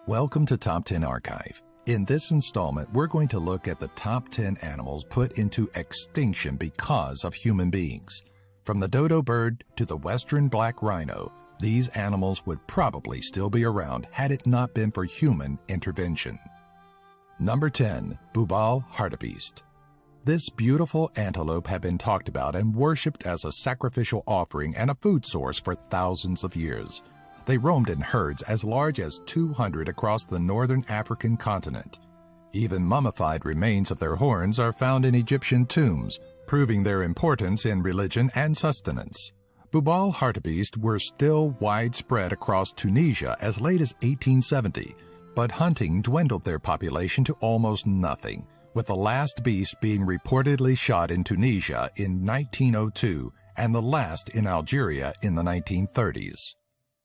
Welcome to Top 10 Archive. In this installment, we're going to look at the top 10 animals put into extinction because of human beings. From the dodo bird to the western black rhino, these animals would probably still be around had it not been for human intervention. Number 10. Bubal Hartebeest. This beautiful antelope had been talked about and worshipped as a sacrificial offering and a food source for thousands of years. They roamed in herds as large as 200 across the northern African continent. Even mummified remains of their horns are found in Egyptian tombs, proving their importance in religion and sustenance. Bubal Hartebeest were still widespread across Tunisia as late as 1870, but hunting dwindled their population to almost nothing, with the last beast being reportedly shot in Tunisia in 1902 and the last in Algeria in the 1930s.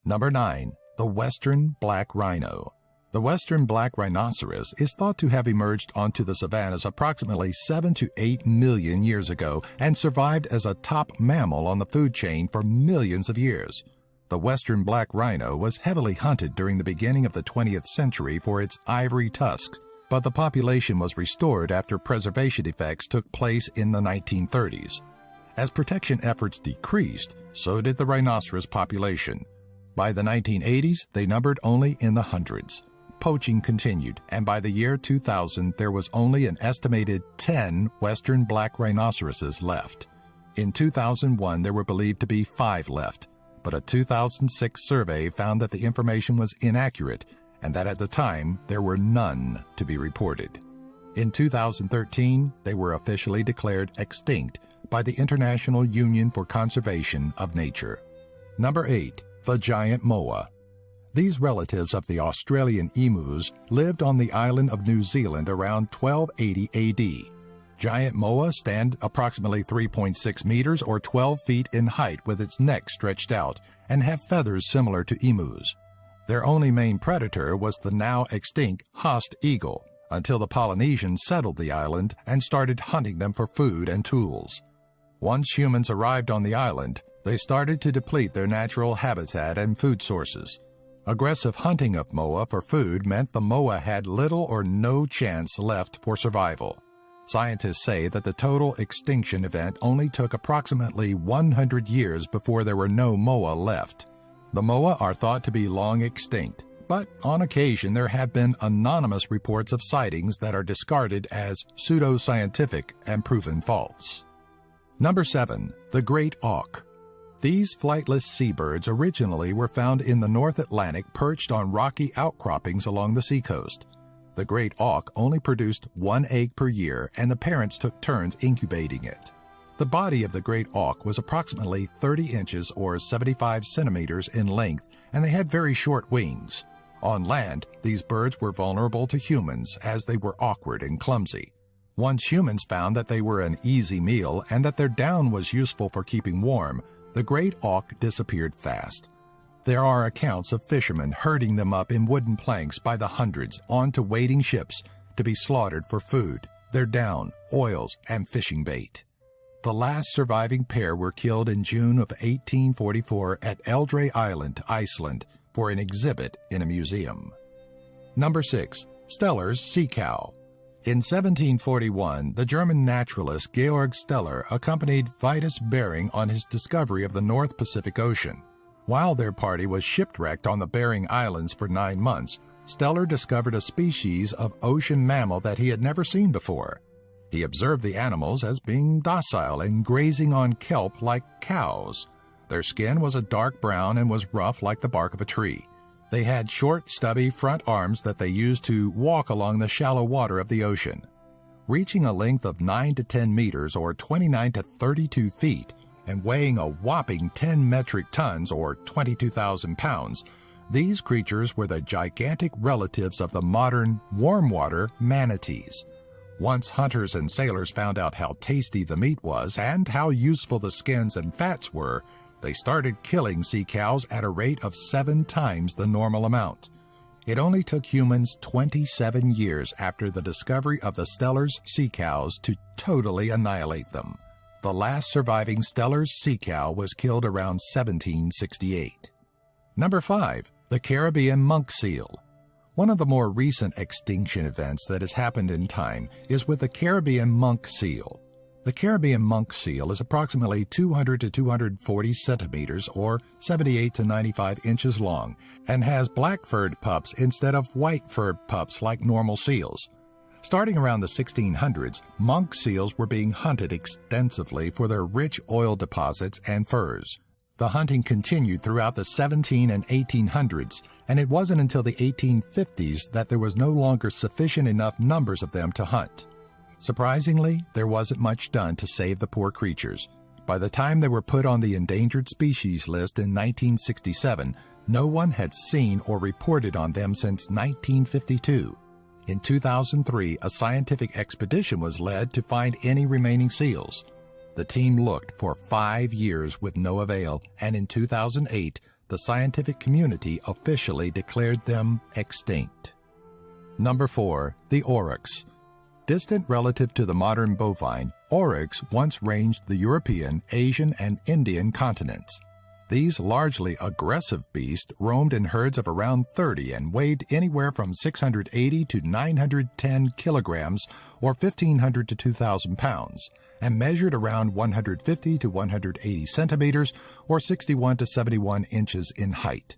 Number 9. The Western Black Rhino. The Western Black Rhinoceros is thought to have emerged onto the savannas approximately 7 to 8 million years ago and survived as a top mammal on the food chain for millions of years. The Western Black Rhino was heavily hunted during the beginning of the 20th century for its ivory tusks, but the population was restored after preservation effects took place in the 1930s. As protection efforts decreased, so did the rhinoceros population. By the 1980s, they numbered only in the hundreds. Poaching continued, and by the year 2000, there was only an estimated 10 western black rhinoceroses left. In 2001, there were believed to be 5 left, but a 2006 survey found that the information was inaccurate and that at the time, there were none to be reported. In 2013, they were officially declared extinct by the International Union for Conservation of Nature. Number 8. The Giant Moa. These relatives of the Australian emus lived on the island of New Zealand around 1280 AD. Giant Moa stand approximately 3.6 meters or 12 feet in height with its neck stretched out and have feathers similar to emus. Their only main predator was the now extinct Haast eagle, until the Polynesians settled the island and started hunting them for food and tools. Once humans arrived on the island, they started to deplete their natural habitat and food sources. Aggressive hunting of moa for food meant the moa had little or no chance left for survival. Scientists say that the total extinction event only took approximately 100 years before there were no moa left. The moa are thought to be long extinct, but on occasion there have been anonymous reports of sightings that are discarded as pseudoscientific and proven false. Number 7. The Great Auk. These flightless seabirds originally were found in the North Atlantic perched on rocky outcroppings along the seacoast. The Great Auk only produced 1 egg per year, and the parents took turns incubating it. The body of the Great Auk was approximately 30 inches or 75 centimeters in length, and they had very short wings. On land, these birds were vulnerable to humans as they were awkward and clumsy. Once humans found that they were an easy meal and that their down was useful for keeping warm, the Great Auk disappeared fast. There are accounts of fishermen herding them up in wooden planks by the hundreds onto waiting ships to be slaughtered for food, their down, oils, and fishing bait. The last surviving pair were killed in June of 1844 at Eldre Island, Iceland, for an exhibit in a museum. Number 6. Steller's sea cow. In 1741, the German naturalist Georg Steller accompanied Vitus Bering on his discovery of the North Pacific Ocean. While their party was shipwrecked on the Bering Islands for 9 months, Steller discovered a species of ocean mammal that he had never seen before. He observed the animals as being docile and grazing on kelp like cows. Their skin was a dark brown and was rough like the bark of a tree. They had short, stubby front arms that they used to walk along the shallow water of the ocean. Reaching a length of 9 to 10 meters or 29 to 32 feet and weighing a whopping 10 metric tons or 22,000 pounds, these creatures were the gigantic relatives of the modern warm-water manatees. Once hunters and sailors found out how tasty the meat was and how useful the skins and fats were, they started killing sea cows at a rate of 7 times the normal amount. It only took humans 27 years after the discovery of the Steller's sea cows to totally annihilate them. The last surviving Steller's sea cow was killed around 1768. Number 5. The Caribbean monk seal. One of the more recent extinction events that has happened in time is with the Caribbean monk seal. The Caribbean monk seal is approximately 200 to 240 centimeters or 78 to 95 inches long and has black-furred pups instead of white-furred pups like normal seals. Starting around the 1600s, monk seals were being hunted extensively for their rich oil deposits and furs. The hunting continued throughout the 17 and 1800s, and it wasn't until the 1850s that there was no longer sufficient enough numbers of them to hunt. Surprisingly, there wasn't much done to save the poor creatures. By the time they were put on the endangered species list in 1967, no one had seen or reported on them since 1952. In 2003, a scientific expedition was led to find any remaining seals. The team looked for 5 years with no avail, and in 2008, the scientific community officially declared them extinct. Number 4. The Aurochs. Distant relative to the modern bovine, Aurochs once ranged the European, Asian, and Indian continents. These largely aggressive beasts roamed in herds of around 30 and weighed anywhere from 680 to 910 kilograms or 1,500 to 2,000 pounds, and measured around 150 to 180 centimeters or 61 to 71 inches in height.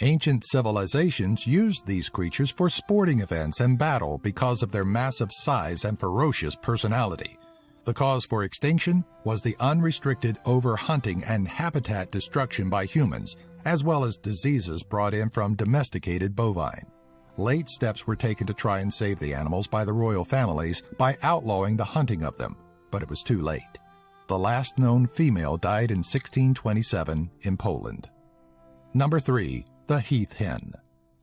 Ancient civilizations used these creatures for sporting events and battle because of their massive size and ferocious personality. The cause for extinction was the unrestricted overhunting and habitat destruction by humans, as well as diseases brought in from domesticated bovine. Late steps were taken to try and save the animals by the royal families by outlawing the hunting of them, but it was too late. The last known female died in 1627 in Poland. Number 3. The Heath Hen.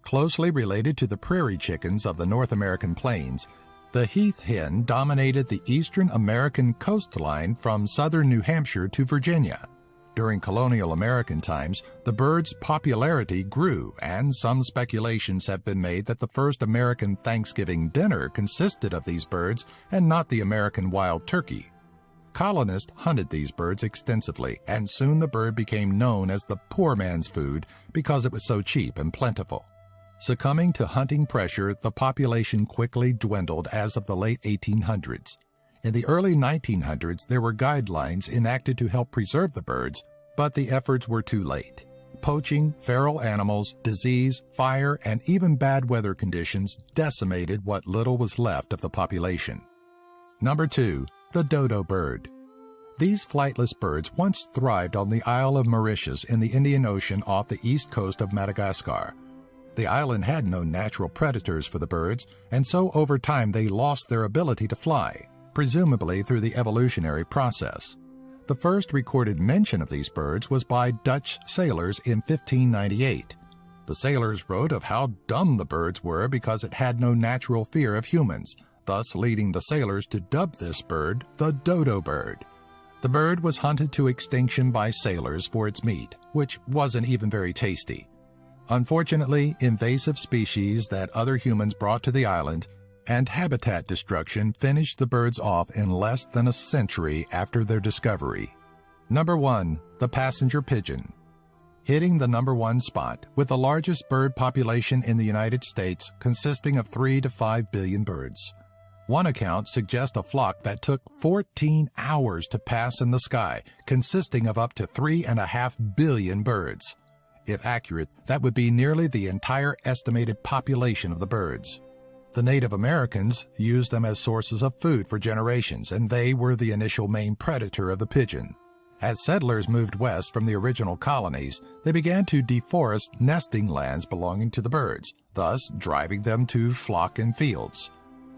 Closely related to the prairie chickens of the North American plains, the Heath Hen dominated the eastern American coastline from southern New Hampshire to Virginia. During colonial American times, the bird's popularity grew, and some speculations have been made that the first American Thanksgiving dinner consisted of these birds and not the American wild turkey. Colonists hunted these birds extensively, and soon the bird became known as the poor man's food because it was so cheap and plentiful. Succumbing to hunting pressure, the population quickly dwindled as of the late 1800s. In the early 1900s, there were guidelines enacted to help preserve the birds, but the efforts were too late. Poaching, feral animals, disease, fire, and even bad weather conditions decimated what little was left of the population. Number 2. The dodo bird. These flightless birds once thrived on the Isle of Mauritius in the Indian Ocean off the east coast of Madagascar. The island had no natural predators for the birds, and so over time they lost their ability to fly, presumably through the evolutionary process. The first recorded mention of these birds was by Dutch sailors in 1598. The sailors wrote of how dumb the birds were because it had no natural fear of humans, thus leading the sailors to dub this bird the dodo bird. The bird was hunted to extinction by sailors for its meat, which wasn't even very tasty. Unfortunately, invasive species that other humans brought to the island and habitat destruction finished the birds off in less than a century after their discovery. Number 1. The passenger pigeon. Hitting the number 1 spot, with the largest bird population in the United States consisting of 3 to 5 billion birds. One account suggests a flock that took 14 hours to pass in the sky, consisting of up to 3.5 billion birds. If accurate, that would be nearly the entire estimated population of the birds. The Native Americans used them as sources of food for generations, and they were the initial main predator of the pigeon. As settlers moved west from the original colonies, they began to deforest nesting lands belonging to the birds, thus driving them to flock in fields.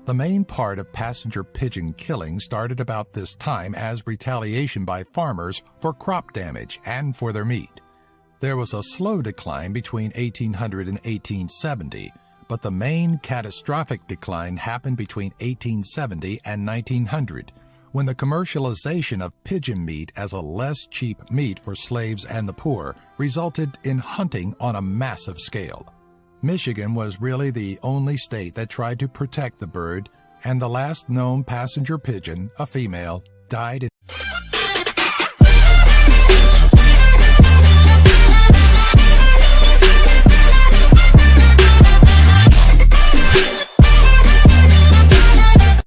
The main part of passenger pigeon killing started about this time as retaliation by farmers for crop damage and for their meat. There was a slow decline between 1800 and 1870, but the main catastrophic decline happened between 1870 and 1900, when the commercialization of pigeon meat as a less cheap meat for slaves and the poor resulted in hunting on a massive scale. Michigan was really the only state that tried to protect the bird, and the last known passenger pigeon, a female, died in